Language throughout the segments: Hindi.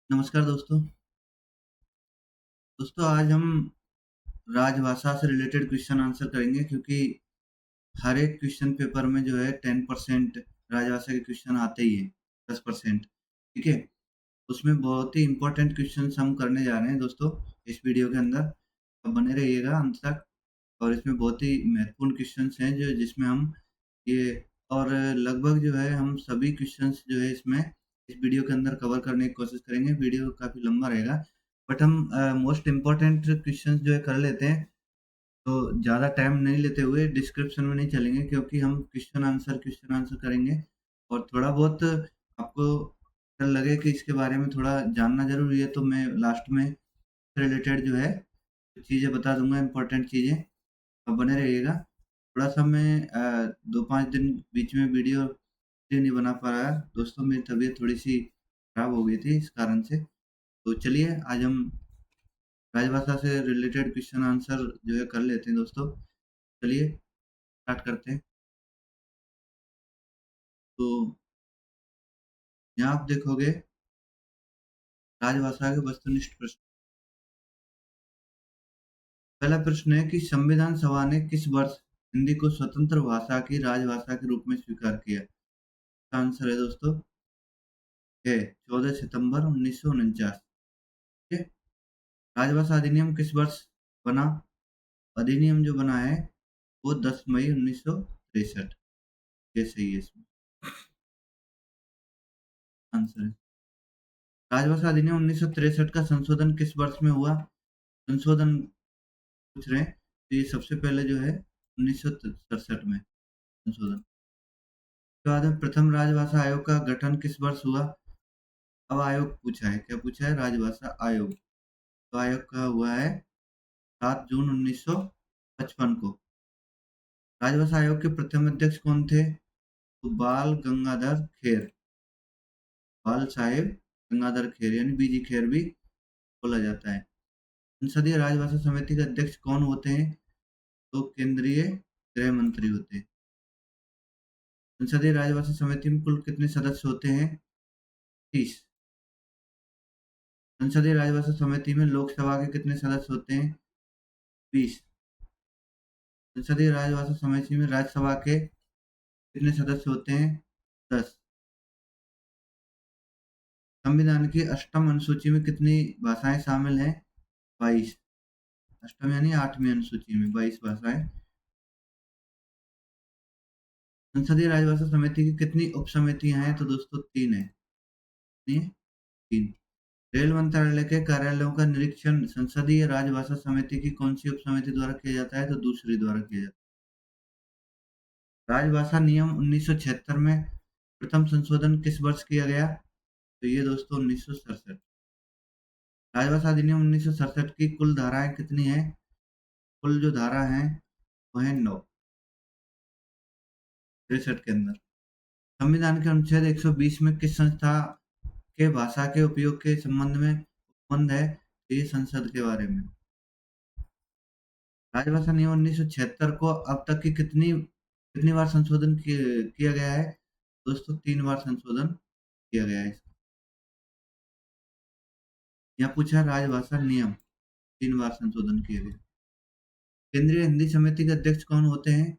नमस्कार दोस्तों। दोस्तों आज हम राजभाषा से रिलेटेड क्वेश्चन आंसर करेंगे क्योंकि हर एक क्वेश्चन पेपर में जो है 10% राजभाषा के क्वेश्चन आते ही हैं, 10%। ठीक है? उसमें बहुत ही इम्पोर्टेंट क्वेश्चंस हम करने जा रहे हैं दोस्तों इस वीडियो के अंदर। तो बने रहिएगा अंत तक और इसमें बहुत ही महत्वपूर्ण क्वेश्चंस हैं जो जिसमें हम ये और लगभग जो है हम सभी क्वेश्चंस जो है इसमें इस वीडियो के अंदर कवर करने की कोशिश करेंगे। वीडियो काफ़ी लंबा रहेगा बट हम मोस्ट इम्पोर्टेंट क्वेश्चंस जो है कर लेते हैं। तो ज़्यादा टाइम नहीं लेते हुए डिस्क्रिप्शन में नहीं चलेंगे क्योंकि हम क्वेश्चन आंसर करेंगे और थोड़ा बहुत आपको अगर लगे कि इसके बारे में थोड़ा जानना ज़रूरी है तो मैं लास्ट में रिलेटेड जो है चीज़ें बता दूँगा इम्पोर्टेंट चीज़ें। आप बने रहिएगा। थोड़ा-सा मैं 2-5 दिन बीच में वीडियो इसलिए नहीं बना पा रहा दोस्तों, मेरी तबीयत थोड़ी-सी खराब हो गई थी इस कारण से। तो चलिए आज हम राजभाषा से रिलेटेड क्वेश्चन आंसर जो है कर लेते हैं दोस्तों। चलिए स्टार्ट करते हैं। तो यहाँ आप देखोगे राजभाषा के वस्तुनिष्ठ प्रश्न। पहला प्रश्न है कि संविधान सभा ने किस वर्ष हिंदी को स्वतंत्र भाषा की राजभाषा के रूप में स्वीकार किया? इसका आंसर है दोस्तों है 14 सितंबर 1949। ठीक है? राजभाषा अधिनियम किस वर्ष बना? अधिनियम जो बना है वो 10 मई 1963। ये सही है इसमें आंसर है। राजभाषा अधिनियम 1963 का संशोधन किस वर्ष में हुआ? संशोधन पूछ रहे हैं तो ये सबसे पहले जो है 1967 में संशोधन। उसके बाद में प्रथम राजभाषा आयोग का गठन किस वर्ष हुआ? अब आयोग पूछा है, क्या पूछा है? राजभाषा आयोग। तो आयोग का हुआ है 7 जून 1955 को। राजभाषा आयोग के प्रथम अध्यक्ष कौन थे? तो बाल गंगाधर खेर, बाल साहेब गंगाधर खेर यानी बीजी खेर भी बोला जाता है। संसदीय राजभाषा समिति के अध्यक्ष कौन होते हैं? तो केंद्रीय गृह मंत्री होते हैं। संसदीय राजभाषा समिति में कुल कितने सदस्य होते हैं? 30। संसदीय राजभाषा समिति में लोकसभा के कितने सदस्य होते हैं? 20। संसदीय राजभाषा समिति में राज्यसभा के कितने सदस्य होते हैं? 10। संविधान की अष्टम अनुसूची में कितनी भाषाएं शामिल हैं? 22। अष्टम यानी 8वीं अनुसूची में 22 भाषाएं। संसदीय राजभाषा समिति की कितनी उप समितियां हैं? तो दोस्तों 3 है। कितनी है? 3। रेल मंत्रालय के कार्यालयों का निरीक्षण संसदीय राजभाषा समिति की कौन-सी उपसमिति द्वारा किया जाता है? तो दूसरी द्वारा किया जाता है। राजभाषा नियम 1976 में प्रथम संशोधन किस वर्ष किया गया? तो ये दोस्तों 1967। राजभाषा अधिनियम 1967 की कुल धाराएँ कितनी हैं? कुल जो धारा हैं वो हैं 9, 63 के अंदर। संविधान के अनुच्छेद 120 में किस संस्था के भाषा के उपयोग के संबंध में उपबंध है? तो ये संसद के बारे में। राजभाषा नियम 1976 को अब तक की कितनी कितनी बार संशोधन किया गया है? दोस्तों 3 बार संशोधन किया गया है। यहाँ पूछा है राजभाषा नियम 3 बार संशोधन किए गए। केंद्रीय हिंदी समिति के अध्यक्ष कौन होते हैं?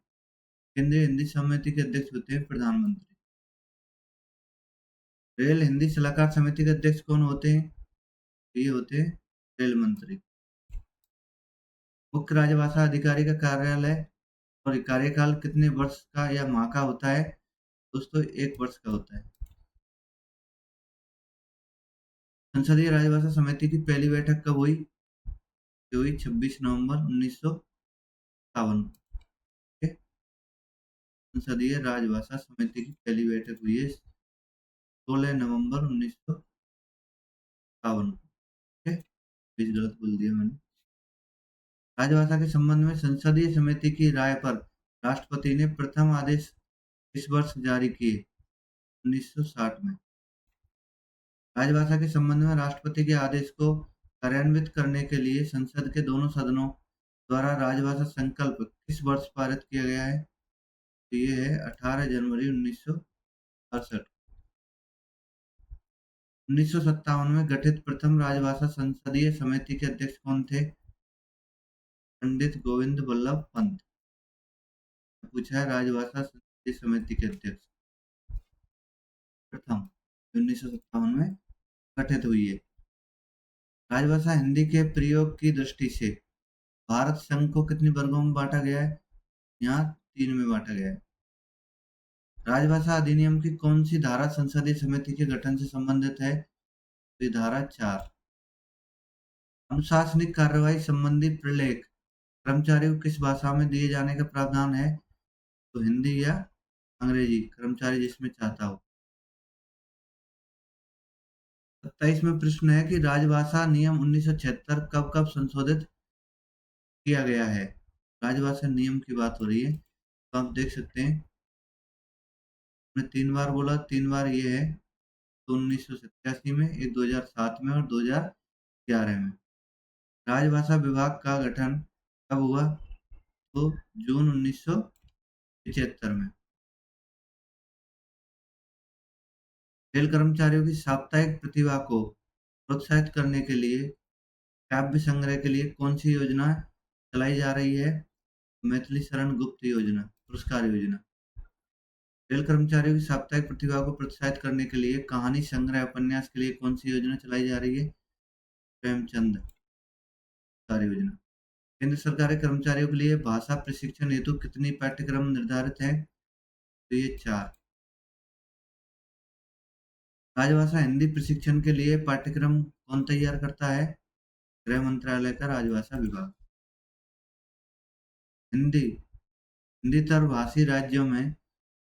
केंद्रीय हिंदी समिति के अध्यक्ष होते हैं प्रधानमंत्री। रेल हिंदी सलाहकार समिति के अध्यक्ष कौन होते हैं? ये होते हैं रेल मंत्री। मुख्य राजभाषा अधिकारी का कार्यालय और कार्यकाल कितने वर्ष का या माह का होता है? दोस्तों 1 वर्ष का होता है। संसदीय राजभाषा समिति की पहली बैठक कब हुई? ये हुई 26 नवंबर 1957 को। ठीक है? संसदीय राजभाषा समिति की पहली बैठक हुई है 16 नवंबर 1957 को। ठीक है? बीच गलत बोल दिया मैंने। राजभाषा के संबंध में संसदीय समिति की राय पर राष्ट्रपति ने प्रथम आदेश किस वर्ष जारी किए? 1960 में। राजभाषा के संबंध में राष्ट्रपति के आदेश को कार्यान्वित करने के लिए संसद के दोनों सदनों द्वारा राजभाषा संकल्प किस वर्ष पारित किया गया है? तो ये है 18 जनवरी 1968। 1957 में गठित प्रथम राजभाषा संसदीय समिति के अध्यक्ष कौन थे? पंडित गोविंद बल्लभ पंत। पूछा है राजभाषा संसदीय समिति के अध्यक्ष प्रथम 1957 में गठित हुई है। राजभाषा हिंदी के प्रयोग की दृष्टि से भारत संघ को कितने वर्गों में बांटा गया है? यहाँ 3 में बांटा गया है। राजभाषा अधिनियम की कौन सी धारा संसदीय समिति के गठन से संबंधित है? तो ये धारा 4। अनुशासनिक कार्यवाही संबंधी प्रलेख कर्मचारियों को किस भाषा में दिए जाने का प्रावधान है? तो हिंदी या अंग्रेजी, कर्मचारी जिसमें चाहता हो। 27 में प्रश्न है कि राजभाषा नियम 1976 कब कब संशोधित किया गया है? राजभाषा नियम की बात हो रही है, तो आप देख सकते हैं मैंने 3 बार बोला, 3 बार ये है, तो 1987 में, एक 2007 में और 2011 में। राजभाषा विभाग का गठन कब हुआ? तो जून 1975 में। रेल कर्मचारियों की साप्ताहिक प्रतिभा को प्रोत्साहित करने के लिए काव्य संग्रह के लिए कौन सी योजना चलाई जा रही है? मैथिली शरण गुप्त योजना, पुरस्कार योजना। रेल कर्मचारियों की साप्ताहिक प्रतिभा को प्रोत्साहित करने के लिए कहानी संग्रह उपन्यास के लिए कौन सी योजना चलाई जा रही है? प्रेमचंद पुरस्कार योजना। केंद्र सरकार के कर्मचारियों के लिए भाषा प्रशिक्षण हेतु कितनी पाठ्यक्रम निर्धारित है? तो ये 4। राजभाषा हिंदी प्रशिक्षण के लिए पाठ्यक्रम कौन तैयार करता है? गृह मंत्रालय का राजभाषा विभाग। हिंदीतर भाषी राज्यों में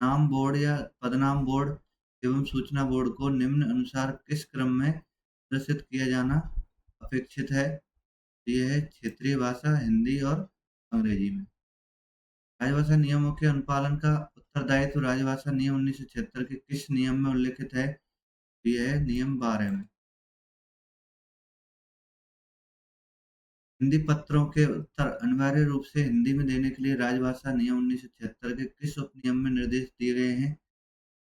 नाम बोर्ड या पदनाम बोर्ड एवं सूचना बोर्ड को निम्न अनुसार किस क्रम में प्रदर्शित किया जाना अपेक्षित है? यह है क्षेत्रीय भाषा, हिंदी और अंग्रेजी में। राजभाषा नियमों के अनुपालन का उत्तरदायित्व राजभाषा नियम 1976 के किस नियम में उल्लिखित है? यह है नियम 12 में। हिंदी पत्रों के उत्तर अनिवार्य रूप से हिंदी में देने के लिए राजभाषा नियम 1976 के किस उपनियम में निर्देश दिए गए हैं?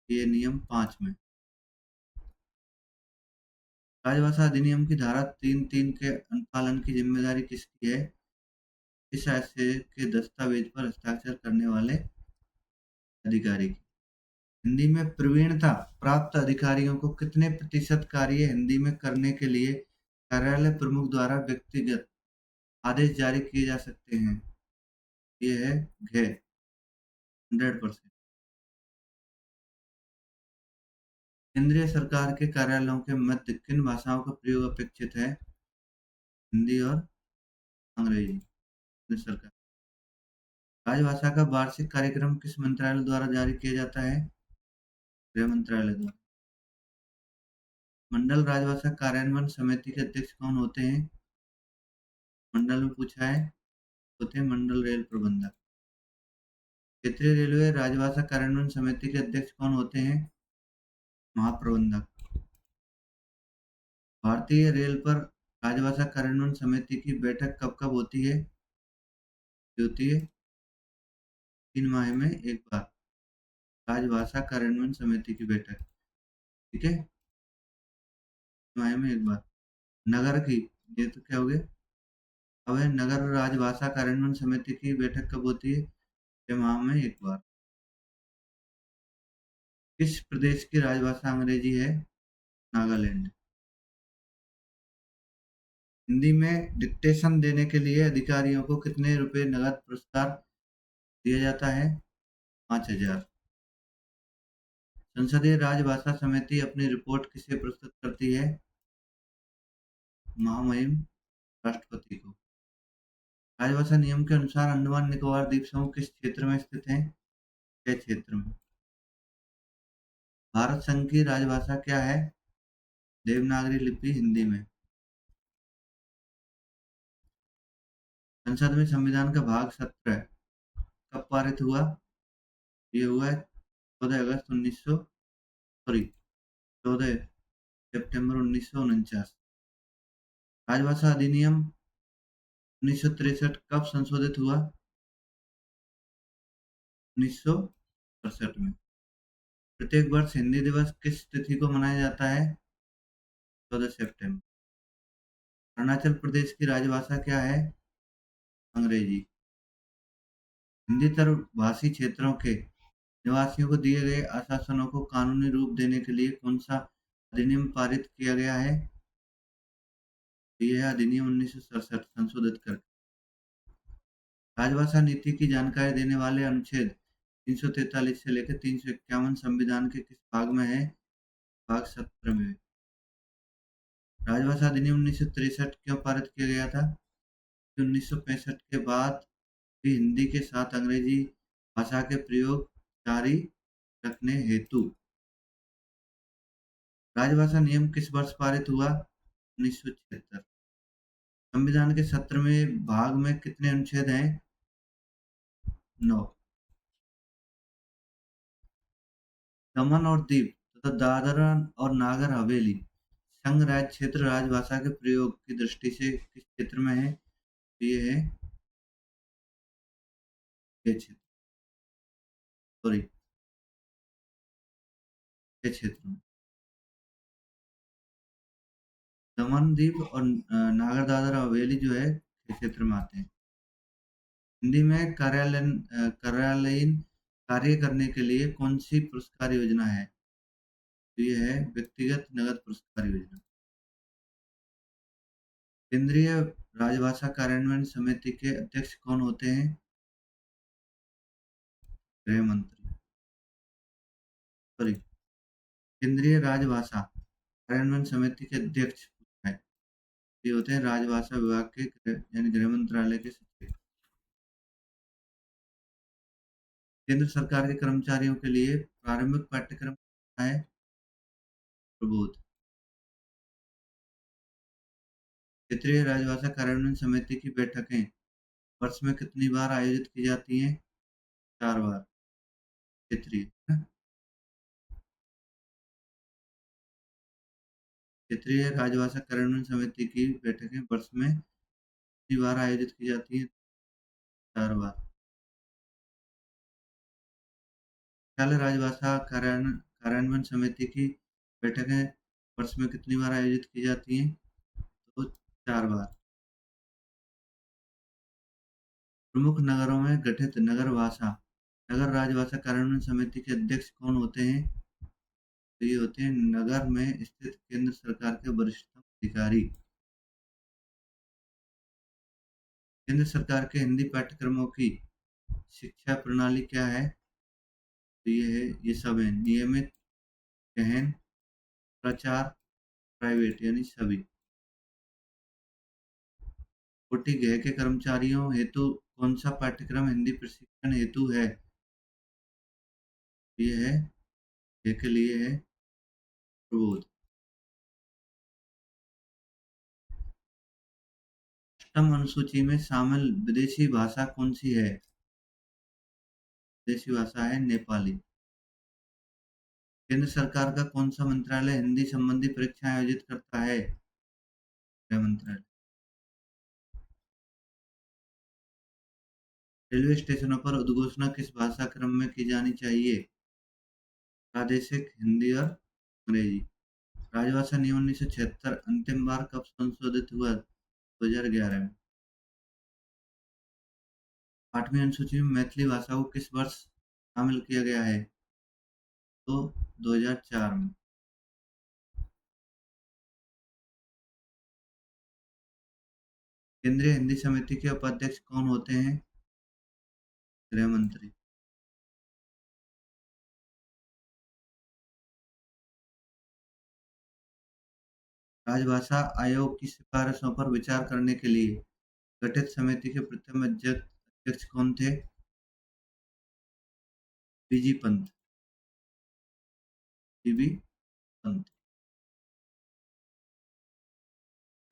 ये नियम 5 में। राजभाषा अधिनियम की धारा 3(3) के अनुपालन की जिम्मेदारी किसकी है? इस आशय के दस्तावेज पर हस्ताक्षर करने वाले अधिकारी की। हिंदी में प्रवीणता प्राप्त अधिकारियों को कितने प्रतिशत कार्य हिंदी में करने के लिए कार्यालय प्रमुख द्वारा व्यक्तिगत आदेश जारी किए जा सकते हैं? ये है घ 100%। केंद्रीय सरकार के कार्यालयों के मध्य किन भाषाओं का प्रयोग अपेक्षित है? हिंदी और अंग्रेजी। केंद्र सरकार। राजभाषा का वार्षिक कार्यक्रम किस मंत्रालय द्वारा जारी किया जाता है? गृह मंत्रालय द्वारा। मंडल राजभाषा कार्यान्वयन समिति के अध्यक्ष कौन होते हैं? मंडल में पूछा है, होते हैं मंडल रेल प्रबंधक। क्षेत्रीय रेलवे राजभाषा कार्यान्वयन समिति के अध्यक्ष कौन होते हैं? महाप्रबंधक। भारतीय रेल पर राजभाषा कार्यान्वयन समिति की बैठक कब कब होती है? होती है 3 माह में एक बार राजभाषा कार्यान्वयन समिति की बैठक। ठीक है, 3 माह में एक बार। नगर की, ये तो क्या हो गया? अब है नगर राजभाषा कार्यान्वयन समिति की बैठक कब होती है? 6 माह में एक बार। किस प्रदेश की राजभाषा अंग्रेजी है? नागालैंड। हिंदी में डिक्टेशन देने के लिए अधिकारियों को कितने रुपए नगद पुरस्कार दिया जाता है? 5,000। संसदीय राजभाषा समिति अपनी रिपोर्ट किसे प्रस्तुत करती है? महामहिम राष्ट्रपति को। राजभाषा नियम के अनुसार अंडमान निकोबार द्वीप समूह किस क्षेत्र में स्थित है? क्या क्षेत्र में? भारत संघ की राजभाषा क्या है? देवनागरी लिपि हिंदी में। संसद में संविधान का भाग 17 कब पारित हुआ? ये हुआ 14 सितंबर 1949। राजभाषा अधिनियम 1963 कब संशोधित हुआ? 1967 में। प्रत्येक वर्ष हिंदी दिवस किस तिथि को मनाया जाता है? 14 सितंबर। अरुणाचल प्रदेश की राजभाषा क्या है? अंग्रेजी। हिंदी भाषी क्षेत्रों के निवासियों को दिए गए आश्वासनों को कानूनी रूप देने के लिए कौन सा अधिनियम पारित किया गया है? यह अधिनियम 1967 संशोधित कर राजभाषा नीति की जानकारी देने वाले अनुच्छेद 343 से लेकर 351 संविधान के किस भाग में है? भाग 17 में। राजभाषा अधिनियम 1963 क्यों पारित किया गया था? 1965 के बाद भी हिंदी के साथ अंग्रेजी भाषा के प्रयोग जारी रखने हेतु। राजभाषा नियम किस वर्ष पारित हुआ? 1976। संविधान के 17वें भाग में कितने अनुच्छेद हैं? 9। दमन और दीव तथा दादरा और नागर हवेली संघ राज्य क्षेत्र राजभाषा के प्रयोग की दृष्टि से किस क्षेत्र में है? ये है ये क्षेत्र, सॉरी, ये क्षेत्र में। दमन दीव और नागर दादरा हवेली जो है ये क्षेत्र में आते हैं। हिंदी में कार्यालयीन कार्य करने के लिए कौन सी पुरस्कार योजना है? तो ये है व्यक्तिगत नगद पुरस्कार योजना। केंद्रीय राजभाषा कार्यान्वयन समिति के अध्यक्ष कौन होते हैं? गृह मंत्री। सॉरी, केंद्रीय राजभाषा कार्यान्वयन समिति के अध्यक्ष है ये होते हैं राजभाषा विभाग के यानी गृह मंत्रालय के सचिव। केंद्र सरकार के कर्मचारियों के लिए प्रारंभिक पाठ्यक्रम है प्रबोध। क्षेत्रीय राजभाषा कार्यान्वयन समिति की बैठकें वर्ष में कितनी बार आयोजित की जाती हैं? 4 बार। क्षेत्रीय क्षेत्रीय राजभाषा कार्यान्वयन समिति की बैठकें वर्ष में कितनी बार आयोजित की जाती हैं? 4 बार। मुख्यालय राजभाषा कार्यान्वयन समिति की बैठकें वर्ष में कितनी बार आयोजित की जाती हैं? तो 4 बार। प्रमुख नगरों में गठित नगर राजभाषा कार्यान्वयन समिति के अध्यक्ष कौन होते हैं? तो ये होते हैं नगर में स्थित केंद्र सरकार के वरिष्ठतम अधिकारी। केंद्र सरकार के हिंदी पाठ्यक्रमों की शिक्षा प्रणाली क्या है? तो ये सब है नियमित, गहन, प्रचार, प्राइवेट यानी सभी। कोटि गृह के कर्मचारियों हेतु कौन सा पाठ्यक्रम हिंदी प्रशिक्षण हेतु है? ये है ये के लिए है प्रबोध। अष्टम अनुसूची में शामिल विदेशी भाषा कौन सी है? विदेशी भाषा है नेपाली। केंद्र सरकार का कौन सा मंत्रालय हिंदी संबंधी परीक्षाएं आयोजित करता है? गृह मंत्रालय। रेलवे स्टेशनों पर उद्घोषणा किस भाषा क्रम में की जानी चाहिए? प्रादेशिक, हिंदी और अंग्रेजी। राजभाषा नियम 1976 अंतिम बार कब संशोधित हुआ? 2011 में। 8वीं अनुसूची में मैथिली भाषा को किस वर्ष शामिल किया गया है? तो 2004 में। केंद्रीय हिंदी समिति के उपाध्यक्ष कौन होते हैं? गृह मंत्री। राजभाषा आयोग की सिफारिशों पर विचार करने के लिए गठित समिति के प्रथम अध्यक्ष कौन थे? बीजी पंत। बीबी पंत।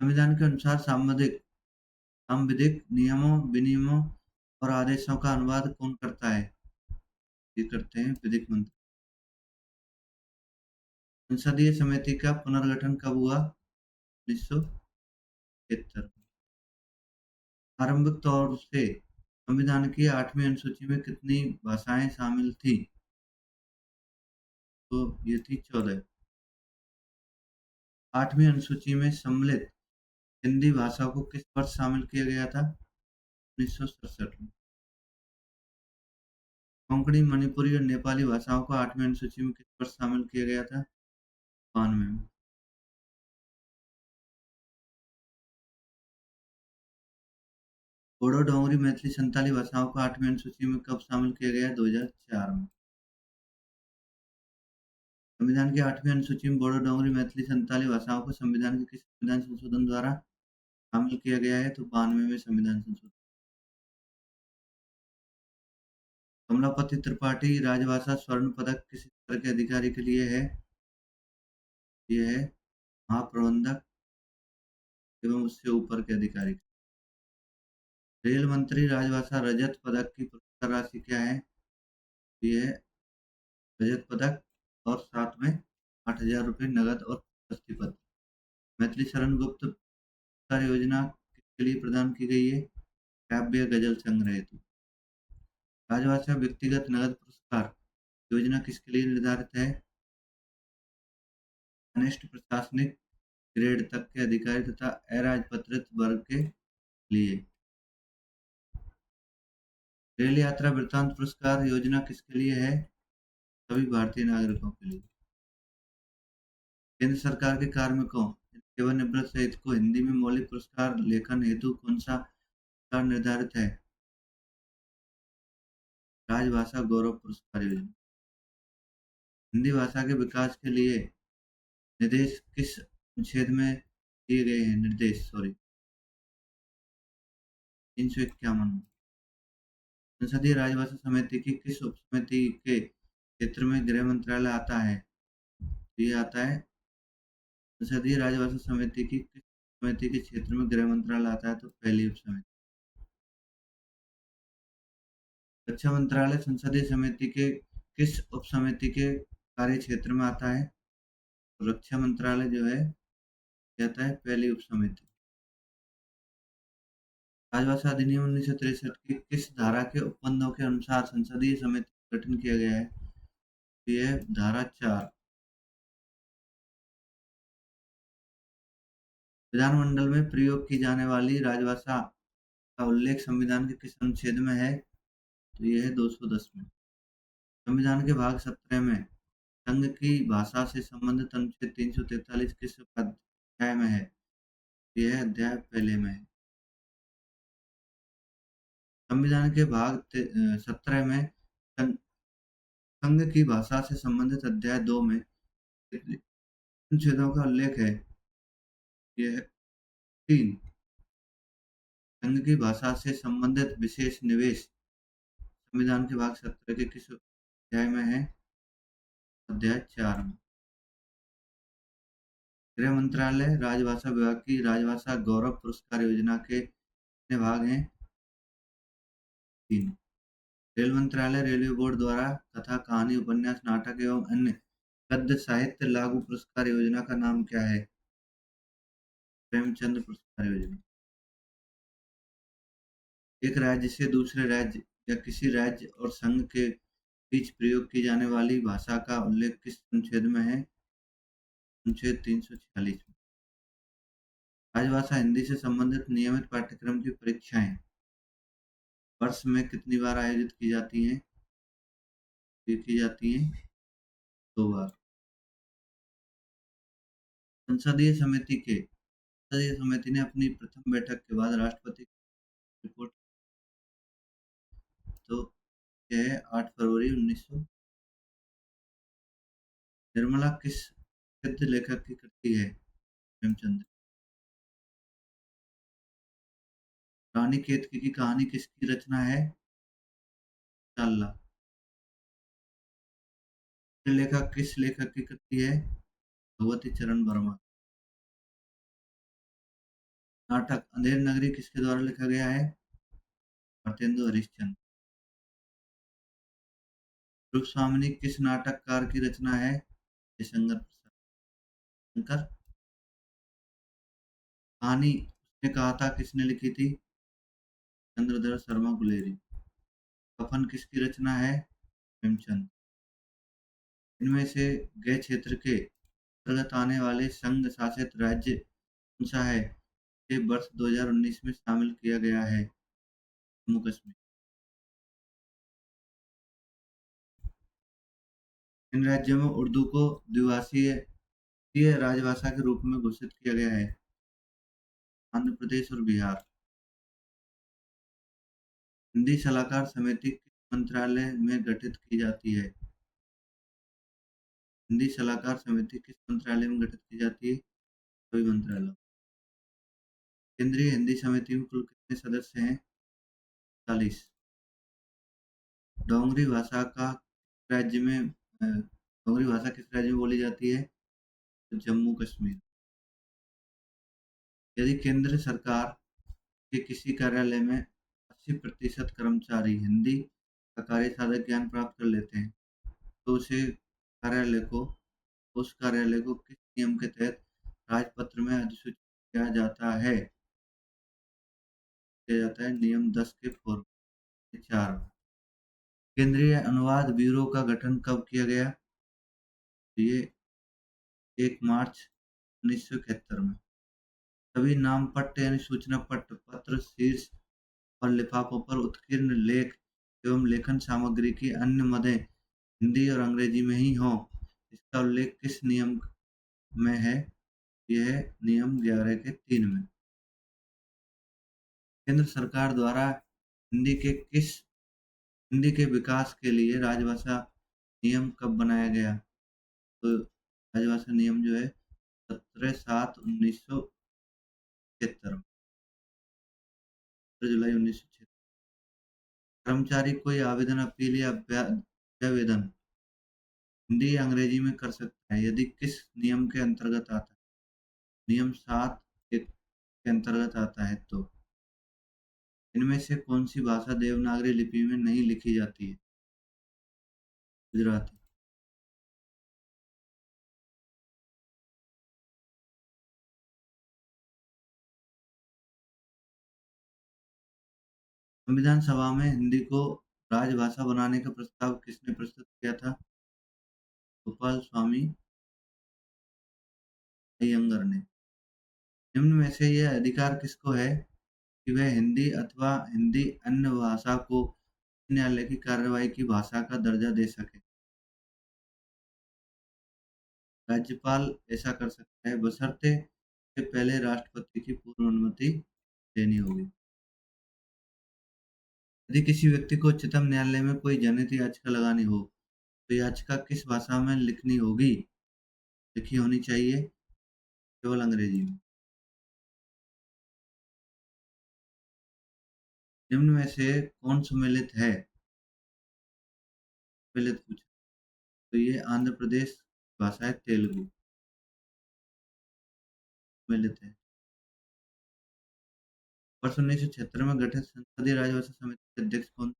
संविधान के अनुसार सांविधिक नियमों, विनियमों और आदेशों का अनुवाद कौन करता है? ये करते हैं विधिक मंत्री। संसदीय समिति का पुनर्गठन कब हुआ? 1973। आरंभिक तौर से संविधान की 8वीं अनुसूची में कितनी भाषाएं शामिल थी? तो ये थी 14। 8वीं अनुसूची में सम्मिलित हिंदी भाषा को किस वर्ष शामिल किया गया था? 1967 में। कोंकणी, मणिपुरी और नेपाली भाषाओं को 8वीं अनुसूची में किस वर्ष शामिल किया गया था? 92 में। बोडो, डोगरी, मैथिली, संताली भाषाओं को 8वीं अनुसूची में कब शामिल किया गया? 2004 में। संविधान की 8वीं अनुसूची में बोडो, डोगरी, मैथिली, संताली भाषाओं को संविधान के किस संविधान संशोधन द्वारा शामिल किया गया है? तो 92 में संविधान संशोधन। कमलापति त्रिपाठी राजभाषा स्वर्ण पदक किस स्तर के अधिकारी के लिए है? ये है महाप्रबंधक एवं उससे ऊपर के अधिकारी। रेल मंत्री राजभाषा रजत पदक की पुरस्कार राशि क्या है? ये है रजत पदक और साथ में 8,000 रुपये नगद और प्रशस्ति पत्र। मैथिली शरण गुप्त पुरस्कार योजना किसके लिए प्रदान की गई है? काव्य गजल संग्रह हेतु। राजभाषा व्यक्तिगत नगद पुरस्कार योजना किसके लिए निर्धारित है? कनिष्ठ प्रशासनिक ग्रेड तक के अधिकारी तथा अराजपत्रित वर्ग के लिए। रेल यात्रा वृत्तांत पुरस्कार योजना किसके लिए है? सभी भारतीय नागरिकों के लिए। केंद्र सरकार के कार्मिकों सेवानिवृत्त सहित को हिंदी में मौलिक पुरस्कार लेखन हेतु कौन सा पुरस्कार निर्धारित है? राजभाषा गौरव पुरस्कार योजना। हिंदी भाषा के विकास के लिए निर्देश किस अनुच्छेद में दिए गए हैं? 351 में। संसदीय राजभाषा समिति की किस उपसमिति के क्षेत्र में गृह मंत्रालय आता है? ये आता है संसदीय राजभाषा समिति की किस समिति के क्षेत्र में गृह मंत्रालय आता है? तो पहली उपसमिति। रक्षा मंत्रालय संसदीय समिति के किस उपसमिति के कार्य क्षेत्र में आता है? तो रक्षा मंत्रालय जो है कहता है पहली उपसमिति। राजभाषा अधिनियम 1963 की किस धारा के उपबंधों के अनुसार संसदीय समिति का गठन किया गया है? तो यह धारा 4। विधानमंडल में प्रयोग की जाने वाली राजभाषा का उल्लेख संविधान के किस अनुच्छेद में है? तो यह है 210 में। संविधान के भाग 17 में संघ की भाषा से संबंधित अनुच्छेद 343 किस अध्याय में है? यह अध्याय पहले में है। संविधान के भाग 17 में संघ की भाषा से संबंधित अध्याय 2 में अनुच्छेदों का उल्लेख है? यह 3। संघ की भाषा से संबंधित विशेष निवेश संविधान के भाग 17 के किस अध्याय में है? अध्याय 4 में। गृह मंत्रालय राजभाषा विभाग की राजभाषा गौरव पुरस्कार योजना के कितने भाग हैं? 3। रेल मंत्रालय रेलवे बोर्ड द्वारा कथा, कहानी, उपन्यास, नाटक एवं अन्य गद्य साहित्य लागू पुरस्कार योजना का नाम क्या है? प्रेमचंद पुरस्कार योजना। एक राज्य से दूसरे राज्य या किसी राज्य और संघ के बीच प्रयोग की जाने वाली भाषा का उल्लेख किस अनुच्छेद में है? अनुच्छेद 346 में। राजभाषा हिंदी से संबंधित नियमित पाठ्यक्रम की परीक्षाएं वर्ष में कितनी बार आयोजित की जाती हैं? ये की जाती हैं 2 बार। संसदीय समिति ने अपनी प्रथम बैठक के बाद राष्ट्रपति की रिपोर्ट तो यह है 8 फरवरी 1900। निर्मला किस प्रसिद्ध लेखक की कृति है? प्रेमचंद। रानी केतकी की कहानी किसकी रचना है? चाल्ला। लेखक किस लेखक की कृति है? भगवती चरण वर्मा। नाटक अंधेर नगरी किसके द्वारा लिखा गया है? भारतेंदु हरिश्चंद्र। रूपस्वामिनी किस नाटककार की रचना है? जयशंकर प्रसाद। शंकर। कहानी उसने कहा था किसने लिखी थी? चंद्रधर शर्मा गुलेरी। कफन किसकी रचना है? प्रेमचंद। इनमें से गय क्षेत्र के अंतर्गत आने वाले संघ शासित राज्य कौन-सा है? ये वर्ष 2019 में शामिल किया गया है, जम्मू-कश्मीर। इन राज्यों में उर्दू को द्विभाषीय राजभाषा के रूप में घोषित किया गया है, आंध्र प्रदेश और बिहार। हिंदी सलाहकार समिति किस मंत्रालय में गठित की जाती है? हिंदी सलाहकार समिति किस मंत्रालय में गठित की जाती है? सभी मंत्रालयों। केंद्रीय हिंदी समिति में कुल कितने सदस्य हैं? 40। डोगरी भाषा का राज्य में डोगरी भाषा किस राज्य में बोली जाती है? तो जम्मू कश्मीर। यदि केंद्र सरकार के किसी कार्यालय में 80% कर्मचारी हिंदी का कार्य साधक ज्ञान प्राप्त कर लेते हैं, तो कार्यालय को उस कार्यालय को किस नियम के तहत राजपत्र में अधिसूचित किया जाता है? नियम 10 के फॉर्म 4। केंद्रीय अनुवाद ब्यूरो का गठन कब किया गया? ये 1 मार्च 1971 में। सभी नामपट्ट यानी सूचना पत्र, शीर्ष और लिफाफों पर उत्कीर्ण लेख एवं लेखन सामग्री की अन्य मदें हिंदी और अंग्रेजी में ही हों, इसका उल्लेख किस नियम में है? यह नियम 11 के 3 में। केंद्र सरकार द्वारा हिंदी के विकास के लिए राजभाषा नियम कब बनाया गया? तो राजभाषा नियम जो है 17/7/1976 जुलाई 1976। कर्मचारी कोई आवेदन, अपील या अभ्यवेदन हिंदी या अंग्रेजी में कर सकता है यदि किस नियम के अंतर्गत आता है? नियम 7 के अंतर्गत आता है तो। इनमें से कौन सी भाषा देवनागरी लिपि में नहीं लिखी जाती है? गुजराती। संविधान सभा में हिंदी को राजभाषा बनाने का प्रस्ताव किसने प्रस्तुत किया था? गोपाल स्वामी अयंगर ने। निम्न में से यह अधिकार किसको है कि वह हिंदी अथवा हिंदी अन्य भाषा को न्यायालय की कार्यवाही की भाषा का दर्जा दे सके? राज्यपाल ऐसा कर सकता है बशर्ते कि पहले राष्ट्रपति की पूर्व अनुमति लेनी होगी। यदि किसी व्यक्ति को उच्चतम न्यायालय में कोई जनहित याचिका लगानी हो, तो याचिका किस भाषा में लिखी होनी चाहिए? केवल अंग्रेजी में। निम्न में से कौन सम्मिलित है? सम्मिलित पूछा तो ये आंध्र प्रदेश भाषा है तेलुगु, सम्मिलित है। वर्ष 1976 में गठित संसदीय राजभाषा समिति के अध्यक्ष कौन?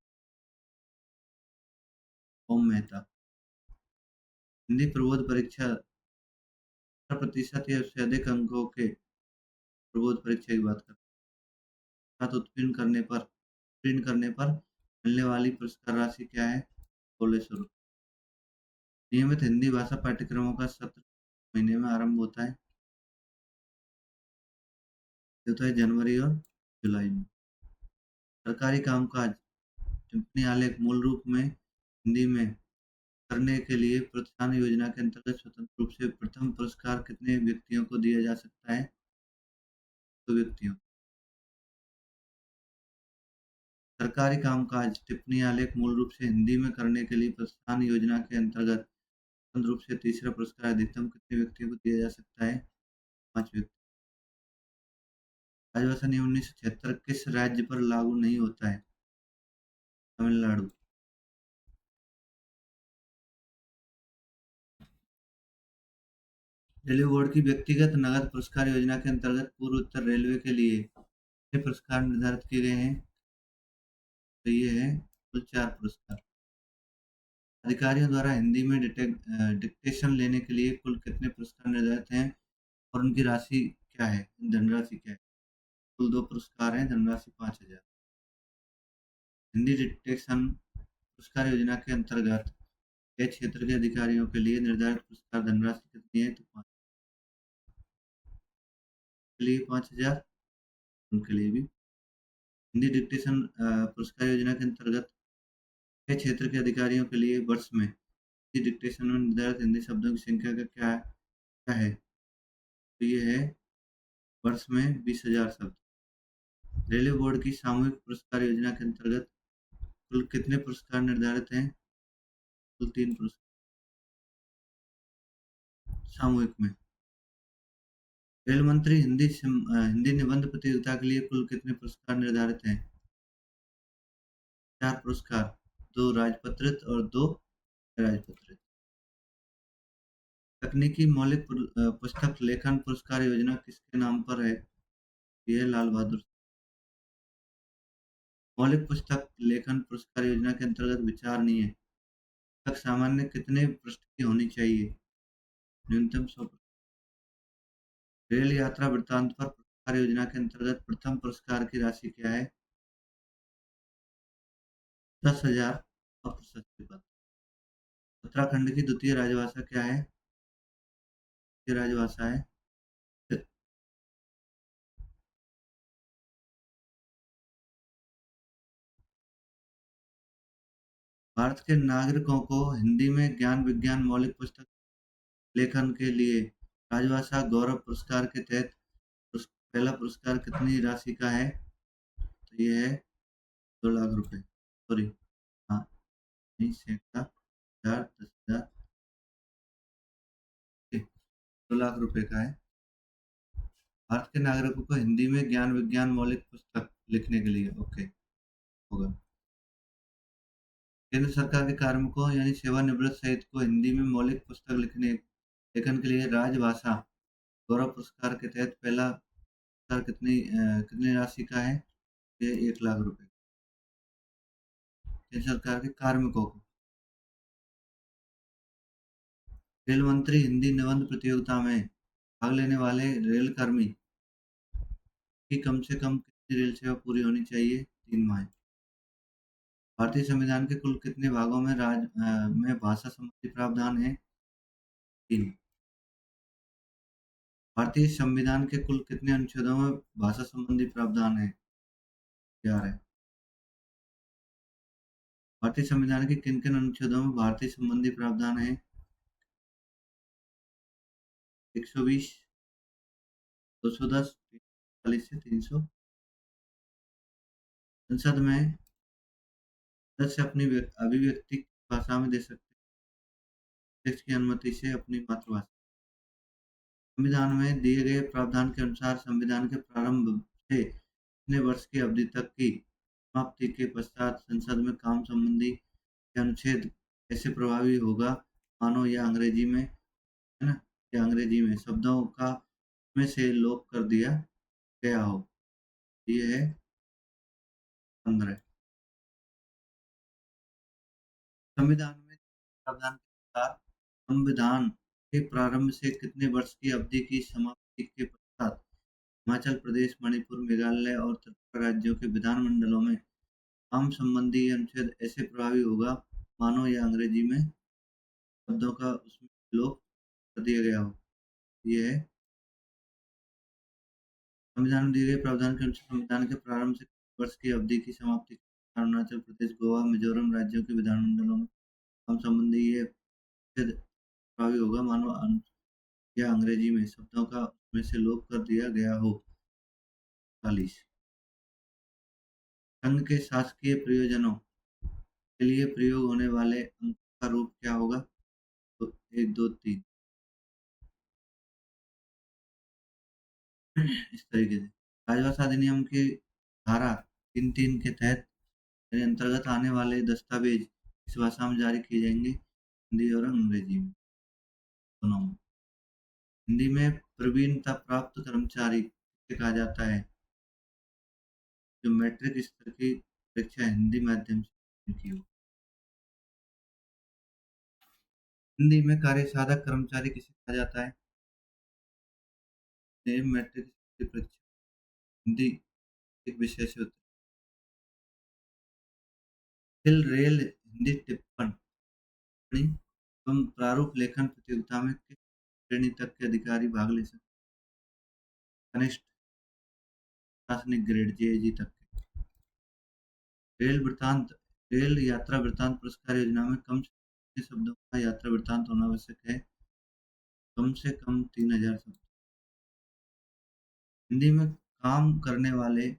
ओम मेहता। हिंदी प्रबोध परीक्षा 18% या उससे अधिक अंकों के प्रबोध परीक्षा की बात करते हैं। छात्र उत्तीर्ण करने पर मिलने वाली पुरस्कार राशि क्या है? 1600 रुपये। नियमित हिंदी भाषा पाठ्यक्रमों का सत्र महीने में आरंभ होता है? ये होता है जनवरी और जुलाई में। सरकारी कामकाज टिप्पणी आलेख मूल रूप में हिंदी में करने के लिए प्रोत्साहन योजना के अंतर्गत स्वतंत्र रूप से प्रथम पुरस्कार कितने व्यक्तियों को दिया जा सकता है? 2 व्यक्तियों। सरकारी कामकाज टिप्पणी आलेख मूल रूप से हिंदी में करने के लिए प्रोत्साहन योजना के अंतर्गत स्वतंत्र रूप से तीसरा पुरस्कार अधिकतम कितने व्यक्तियों को दिया जा सकता है? 5 व्यक्ति। राजभाषा नियम 1976 किस राज्य पर लागू नहीं होता है? तमिलनाडु। रेलवे बोर्ड की व्यक्तिगत नकद पुरस्कार योजना के अंतर्गत पूर्व उत्तर रेलवे के लिए कितने पुरस्कार निर्धारित किए गए हैं? तो ये है कुल 4 पुरस्कार। अधिकारियों द्वारा हिंदी में डिक्टेशन लेने के लिए कुल कितने पुरस्कार निर्धारित हैं और उनकी राशि क्या है? धनराशि क्या है? कुल 2 पुरस्कार हैं, धनराशि 5000। हिंदी डिक्टेशन पुरस्कार योजना के अंतर्गत क्षेत्र के अधिकारियों के लिए निर्धारित पुरस्कार धनराशि कितनी है? तो 5 के लिए 5,000, उनके लिए भी। हिंदी डिक्टेशन पुरस्कार योजना के अंतर्गत छह क्षेत्र के अधिकारियों के लिए वर्ष में हिंदी डिक्टेशन में निर्धारित हिंदी शब्दों की संख्या का क्या है? तो ये है वर्ष में 20,000 शब्द। रेलवे बोर्ड की सामूहिक पुरस्कार योजना के अंतर्गत कुल कितने पुरस्कार निर्धारित हैं? कुल 3 पुरस्कार सामूहिक में। रेल मंत्री हिंदी निबंध प्रतियोगिता के लिए कुल कितने पुरस्कार निर्धारित हैं? 4 पुरस्कार, 2 राजपत्रित और 2 अराजपत्रित। तकनीकी मौलिक पुस्तक लेखन पुरस्कार योजना किसके नाम पर है? ये है लाल बहादुर। मौलिक पुस्तक लेखन पुरस्कार योजना के अंतर्गत विचारणीय पुस्तक सामान्य कितने पृष्ठ की होनी चाहिए? न्यूनतम 100 पृष्ठ। रेल यात्रा वृत्तांत पर पुरस्कार योजना के अंतर्गत प्रथम पुरस्कार की राशि क्या है? 10,000 और प्रशस्ति पत्र। उत्तराखंड की द्वितीय राजभाषा क्या है? ये राजभाषा है भारत के नागरिकों को हिंदी में ज्ञान विज्ञान मौलिक पुस्तक लेखन के लिए राजभाषा गौरव पुरस्कार के तहत पहला पुरस्कार कितनी राशि का है? तो ये है 2 लाख रुपए। सॉरी, हाँ, नहीं, सैकड़ा, हजार, 10,000, 2 लाख रुपए का है। भारत के नागरिकों को हिंदी में ज्ञान विज्ञान मौलिक पुस्तक लिखने के लिए ओके होगा। केंद्र सरकार के कार्मिकों यानी सेवानिवृत्त सहित को हिंदी में मौलिक पुस्तक लेखन के लिए राजभाषा गौरव पुरस्कार के तहत पहला पुरस्कार कितनी राशि का है? ये 1 लाख रुपए। केंद्र सरकार के कार्मिकों को। रेल मंत्री हिंदी निबंध प्रतियोगिता में भाग लेने वाले रेल कर्मी की कम से कम कितनी रेल सेवा पूरी होनी चाहिए? 3 माह। भारतीय संविधान के कुल कितने भागों में भाषा संबंधी प्रावधान है? 3। भारतीय संविधान के कुल कितने अनुच्छेदों में भाषा संबंधी प्रावधान है? 11। भारतीय संविधान के किन किन अनुच्छेदों में भारतीय संबंधी प्रावधान है? 120, 210, 340 से 300। संसद में सदस्य अपनी अभिव्यक्ति भाषा में दे सकते हैं, अध्यक्ष की अनुमति से अपनी मातृभाषा। संविधान में दिए गए प्रावधान के अनुसार संविधान के प्रारंभ से कितने वर्ष की अवधि तक की समाप्ति के पश्चात संसद में काम संबंधी अनुच्छेद कैसे प्रभावी होगा? मानो या अंग्रेजी में, है ना, या अंग्रेजी में शब्दों का में से लोप कर दिया गया हो। ये है 15। संविधान में प्रावधान के अनुसार संविधान के प्रारंभ से कितने वर्ष की अवधि की समाप्ति के पश्चात हिमाचल प्रदेश, मणिपुर, मेघालय और त्रिपुरा राज्यों के विधानमंडलों में काम संबंधी अनुच्छेद ऐसे प्रभावी होगा मानो या अंग्रेजी में शब्दों का उसमें लोप कर दिया गया हो। ये है संविधान में दिए गए प्रावधान के अनुसार संविधान के प्रारंभ से कुछ वर्ष की अवधि की समाप्ति के पश्चात अरुणाचल प्रदेश, गोवा, मिजोरम राज्यों के विधानमंडलों में काम संबंधी ये अनुच्छेद प्रभावी होगा मानो या अंग्रेजी में शब्दों का उसमें से लोप कर दिया गया हो। 40। संघ के शासकीय प्रयोजनों के लिए प्रयोग होने वाले अंक का रूप क्या होगा? तो 1, 2, 3 इस तरीके से। राजभाषा अधिनियम की धारा 3(3) के तहत यानी अंतर्गत आने वाले दस्तावेज किस भाषा में जारी किए जाएंगे? हिंदी और अंग्रेजी में, दोनों में। हिंदी में प्रवीणता प्राप्त कर्मचारी किसे कहा जाता है? जो मैट्रिक स्तर की परीक्षा हिंदी माध्यम से की हो। हिंदी में कार्यसाधक कर्मचारी किसे कहा जाता है? ये मैट्रिक स्तर की परीक्षा हिंदी एक विषय से होती है। फिर रेल हिंदी टिप्पणी एवं प्रारूप लेखन प्रतियोगिता में किस श्रेणी तक के अधिकारी भाग ले सकते हैं? कनिष्ठ प्रशासनिक ग्रेड जेएजी तक के। रेल वृत्तांत रेल यात्रा वृत्तांत पुरस्कार योजना में कम से कम कितने शब्दों का यात्रा वृत्तांत होना आवश्यक है? कम से कम 3000 शब्द। हिंदी में काम करने वाले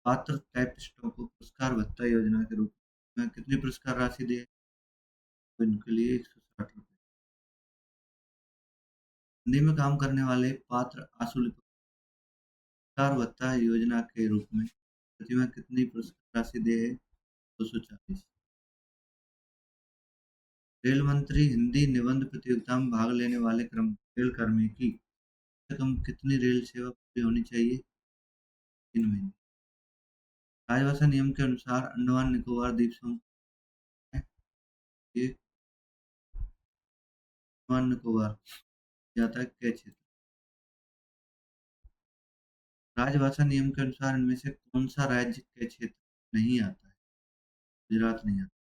पात्र टाइपिस्टों को पुरस्कार भत्ता योजना के रूप में कितनी पुरस्कार राशि दी है? तो इनके लिए 160 रुपये। हिंदी में काम करने वाले पात्र आशुल्क को पुरस्कार भत्ता योजना के रूप में प्रतिमाह कितनी पुरस्कार राशि दे है? 240। रेल मंत्री हिंदी निबंध प्रतियोगिता में भाग लेने वाले रेल कर्मी की कम से कम कितनी रेल सेवा पूरी होनी चाहिए? 3 महीने। राजभाषा नियम के अनुसार अंडमान निकोबार द्वीप समूह है ये अंडमान निकोबार जाता है के क्षेत्र। राजभाषा नियम के अनुसार इनमें से कौन सा राज्य के क्षेत्र नहीं आता है? गुजरात नहीं आता।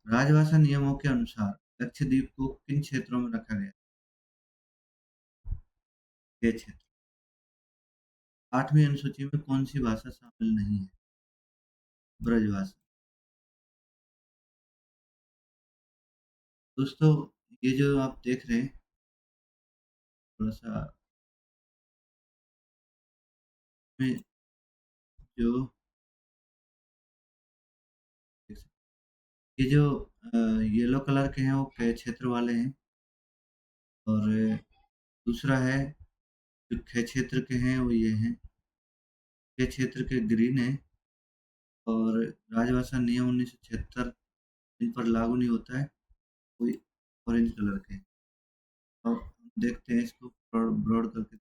राजभाषा नियमों के अनुसार लक्षद्वीप को किन क्षेत्रों में रखा गया? के क्षेत्र। 8वीं अनुसूची में कौन सी भाषा शामिल नहीं है? ब्रजभाषा। दोस्तों, ये जो आप देख रहे हैं थोड़ा सा में जो ये जो येलो कलर के हैं वो के क्षेत्र वाले हैं, और दूसरा है जो खे क्षेत्र के हैं वो ये हैं। के क्षेत्र के ग्रीन है, और राजभाषा नियम 1976 इन पर लागू नहीं होता है, कोई ऑरेंज कलर के। और हम देखते हैं इसको ब्रॉड करके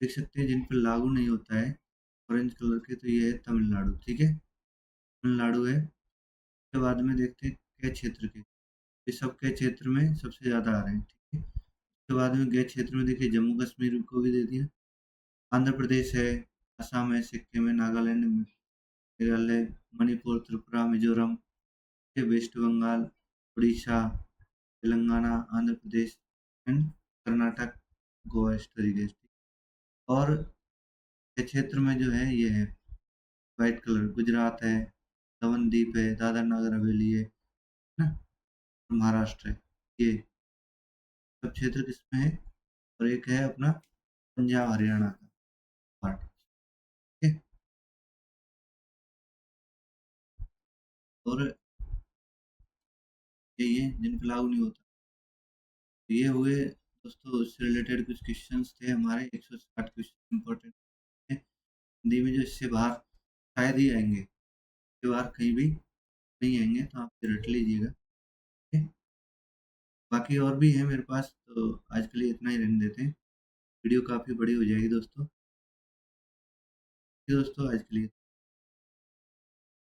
देख सकते हैं जिन पर लागू नहीं होता है ऑरेंज कलर के, तो ये है तमिलनाडु। ठीक है, तमिलनाडु है। उसके बाद में देखते हैं के क्षेत्र के, ये सब के क्षेत्र में सबसे ज़्यादा आ रहे हैं। ठीक है, उसके बाद में गए क्षेत्र में देखिए जम्मू कश्मीर को भी दे दिया, आंध्र प्रदेश है, असम है, सिक्किम है, नागालैंड, मेघालय, मणिपुर, त्रिपुरा, मिजोरम, वेस्ट बंगाल, उड़ीसा, तेलंगाना, आंध्र प्रदेश एंड कर्नाटक, गोवा इस तरीके से। और के क्षेत्र में जो है ये है वाइट कलर, गुजरात है, दमन दीप है, दादर नगर हवेली है ना, महाराष्ट्र है। ये सब क्षेत्र किसमें है? और एक है अपना पंजाब हरियाणा का पार्ट। ठीक है, और यही है जिन पे लागू नहीं होता। तो ये हुए दोस्तों, इससे रिलेटेड कुछ क्वेश्चंस थे हमारे, 160 क्वेश्चन इंपॉर्टेंट है हिंदी में, जो इससे बाहर शायद ही आएंगे, इसके बाहर कहीं भी नहीं आएंगे, तो आप रट लीजिएगा। ठीक है? बाकी और भी है मेरे पास, तो आज के लिए इतना ही रहने देते हैं, वीडियो काफ़ी बड़ी हो जाएगी दोस्तों। दोस्तों आज के लिए